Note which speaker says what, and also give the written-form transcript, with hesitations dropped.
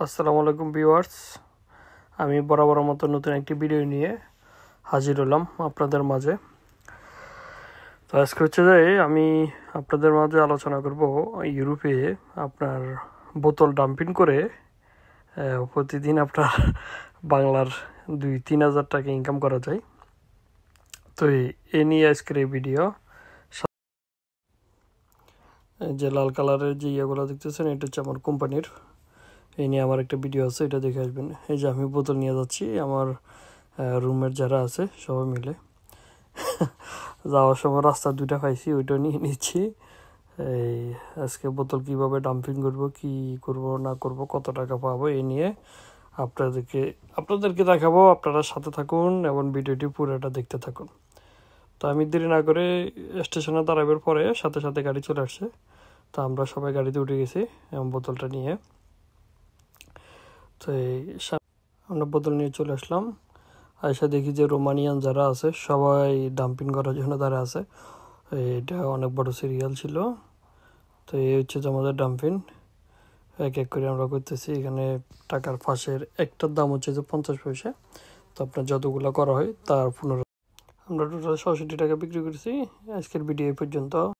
Speaker 1: আসসালামু আলাইকুম ভিউয়ার্স, আমি বরাবর মতো নতুন একটি ভিডিও নিয়ে হাজির হলাম আপনাদের মাঝে। তো আজকে হচ্ছে যে আমি আপনাদের মাঝে আলোচনা করব ইউরোপে আপনার বোতল ডাম্পিং করে প্রতিদিন আপনার বাংলার 2-3 হাজার টাকা ইনকাম করা যায়। তো এ নিয়ে আজকের এই ভিডিও। যে লাল কালারের যে ইয়েগুলো দেখতেছেন, এটা হচ্ছে আমার কোম্পানির। এই নিয়ে আমার একটা ভিডিও আছে, এটা দেখে আসবেন। এই যে আমি বোতল নিয়ে যাচ্ছি, আমার রুমের যারা আছে সবাই মিলে যাওয়ার সময় রাস্তা 2টা পাইছি, ওইটা নিয়ে নিচ্ছি। এই আজকে বোতল কিভাবে ডাম্পিং করব, কি করব না করব, কত টাকা পাবো, এই নিয়ে আপনাদেরকে দেখাবো। আপনারা সাথে থাকুন এবং ভিডিওটি পুরোটা দেখতে থাকুন। তো আমি দেরি না করে স্টেশনে দাঁড়াবার পরে সাথে সাথে গাড়ি চলে আসছে। তো আমরা সবাই গাড়িতে উঠে গেছি এবং বোতলটা নিয়ে। তো আমরা বোতল নিয়ে চলে আসলাম। এসে দেখি যে রোমানিয়ান যারা আছে সবাই ডাম্পিং করার জন্য তারা আছে। এটা অনেক বড় সিরিয়াল ছিল। তো এই হচ্ছে যে আমাদের ডাম্পিং, এক এক করে আমরা করতেছি। এখানে টাকার ফাঁসের একটার দাম হচ্ছে যে 50 পয়সা। তো আপনার যতগুলো করা হয় তার 15, আমরা টোটাল 67 টাকা বিক্রি করেছি। আজকের ভিডিও এই পর্যন্ত।